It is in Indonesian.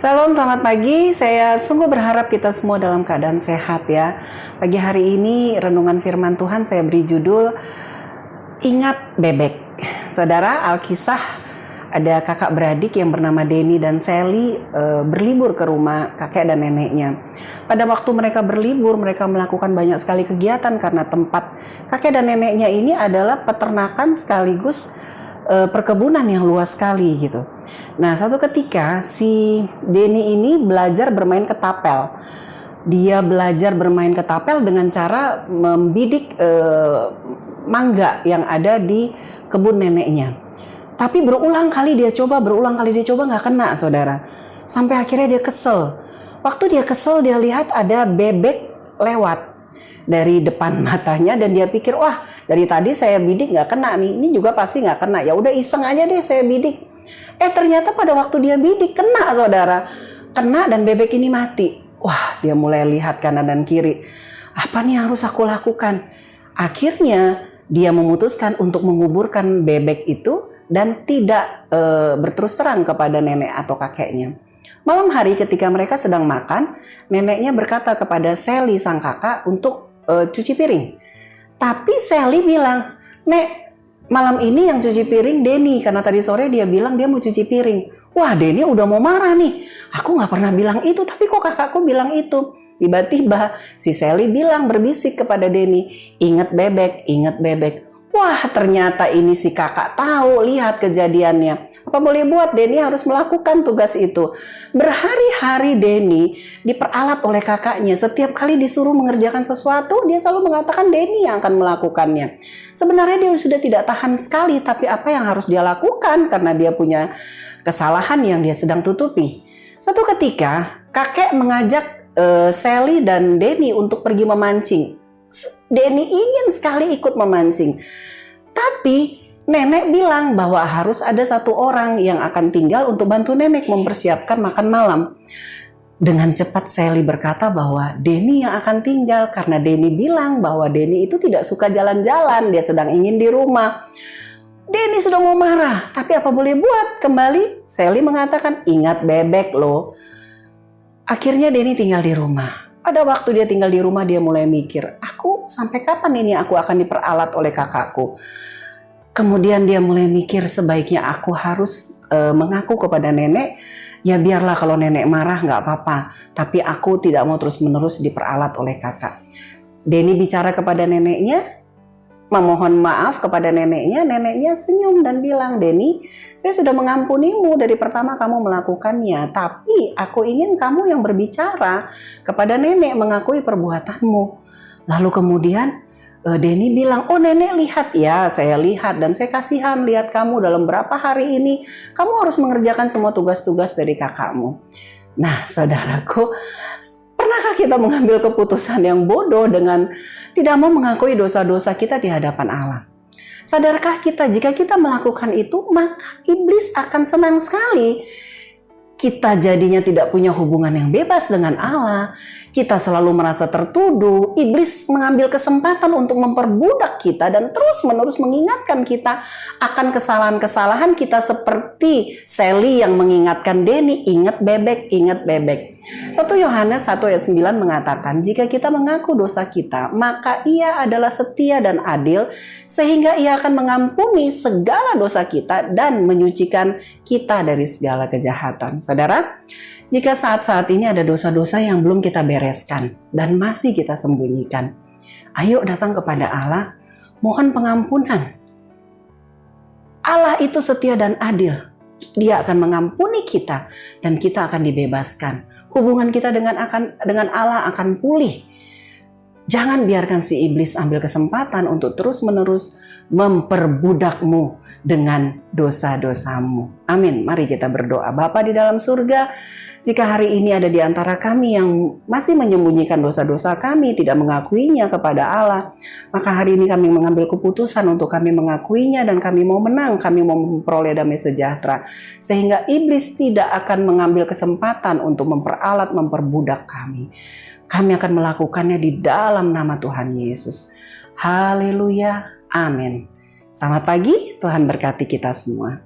Salam, selamat pagi. Saya sungguh berharap kita semua dalam keadaan sehat ya. Pagi hari ini renungan firman Tuhan saya beri judul Ingat Bebek. Saudara, Alkisah ada kakak beradik yang bernama Denny dan Sally berlibur ke rumah kakek dan neneknya. Pada waktu mereka berlibur, mereka melakukan banyak sekali kegiatan karena tempat kakek dan neneknya ini adalah peternakan sekaligus perkebunan yang luas sekali gitu. Nah, satu ketika si Denny ini belajar bermain ketapel. Dia belajar bermain ketapel dengan cara membidik mangga yang ada di kebun neneknya. Tapi berulang kali dia coba nggak kena, saudara. Sampai akhirnya dia kesel. Waktu dia kesel, dia lihat ada bebek lewat dari depan matanya dan dia pikir, wah dari tadi saya bidik nggak kena nih, ini juga pasti nggak kena. Ya udah iseng aja deh saya bidik. Ternyata pada waktu dia bidik kena, saudara. Kena dan bebek ini mati. Wah, dia mulai lihat kanan dan kiri. Apa nih harus aku lakukan? Akhirnya dia memutuskan untuk menguburkan bebek itu dan tidak berterus terang kepada nenek atau kakeknya. Malam hari ketika mereka sedang makan, neneknya berkata kepada Sally sang kakak untuk cuci piring. Tapi Sally bilang, "Nek, malam ini yang cuci piring Denny, karena tadi sore dia bilang dia mau cuci piring." Wah, Denny udah mau marah nih. Aku nggak pernah bilang itu, tapi kok kakakku bilang itu. Tiba-tiba si Sally bilang berbisik kepada Denny, "Ingat bebek, ingat bebek." Wah, ternyata ini si kakak tahu, lihat kejadiannya. Apa boleh buat, Denny harus melakukan tugas itu. Berhari-hari Denny diperalat oleh kakaknya. Setiap kali disuruh mengerjakan sesuatu, dia selalu mengatakan Denny yang akan melakukannya. Sebenarnya dia sudah tidak tahan sekali, tapi apa yang harus dia lakukan karena dia punya kesalahan yang dia sedang tutupi. Suatu ketika, kakek mengajak Sally dan Denny untuk pergi memancing. Denny ingin sekali ikut memancing. Tapi nenek bilang bahwa harus ada satu orang yang akan tinggal untuk bantu nenek mempersiapkan makan malam. Dengan cepat Sally berkata bahwa Denny yang akan tinggal karena Denny bilang bahwa Denny itu tidak suka jalan-jalan, dia sedang ingin di rumah. Denny sudah mau marah, tapi apa boleh buat? Kembali Sally mengatakan, "Ingat bebek loh." Akhirnya Denny tinggal di rumah. Pada waktu dia tinggal di rumah, dia mulai mikir, aku sampai kapan ini aku akan diperalat oleh kakakku? Kemudian dia mulai mikir, sebaiknya aku harus mengaku kepada nenek. Ya biarlah kalau nenek marah nggak apa-apa, tapi aku tidak mau terus-menerus diperalat oleh kakak. Denny bicara kepada neneknya, memohon maaf kepada neneknya. Neneknya senyum dan bilang, "Denny, saya sudah mengampunimu dari pertama kamu melakukannya, tapi aku ingin kamu yang berbicara kepada nenek mengakui perbuatanmu." Lalu kemudian Denny bilang, "Oh nenek lihat ya, saya lihat dan saya kasihan lihat kamu dalam berapa hari ini kamu harus mengerjakan semua tugas-tugas dari kakakmu." Nah, saudaraku, pernahkah kita mengambil keputusan yang bodoh dengan tidak mau mengakui dosa-dosa kita di hadapan Allah? Sadarkah kita jika kita melakukan itu, maka iblis akan senang sekali. Kita jadinya tidak punya hubungan yang bebas dengan Allah. Kita selalu merasa tertuduh. Iblis mengambil kesempatan untuk memperbudak kita dan terus-menerus mengingatkan kita akan kesalahan-kesalahan kita, seperti Sally yang mengingatkan Denny, "Ingat bebek, ingat bebek." 1 Yohanes 1 ayat 9 mengatakan, "Jika kita mengaku dosa kita, maka Ia adalah setia dan adil, sehingga Ia akan mengampuni segala dosa kita dan menyucikan kita dari segala kejahatan." Saudara, jika saat-saat ini ada dosa-dosa yang belum kita bereskan dan masih kita sembunyikan, ayo datang kepada Allah, mohon pengampunan. Allah itu setia dan adil. Dia akan mengampuni kita dan kita akan dibebaskan. Hubungan kita dengan Allah akan pulih. Jangan biarkan si iblis ambil kesempatan untuk terus-menerus memperbudakmu dengan dosa-dosamu. Amin. Mari kita berdoa. Bapa di dalam surga, jika hari ini ada di antara kami yang masih menyembunyikan dosa-dosa kami, tidak mengakuinya kepada Allah, maka hari ini kami mengambil keputusan untuk kami mengakuinya dan kami mau menang, kami mau memperoleh damai sejahtera. Sehingga iblis tidak akan mengambil kesempatan untuk memperalat, memperbudak kami. Kami akan melakukannya di dalam nama Tuhan Yesus. Haleluya. Amin. Selamat pagi, Tuhan berkati kita semua.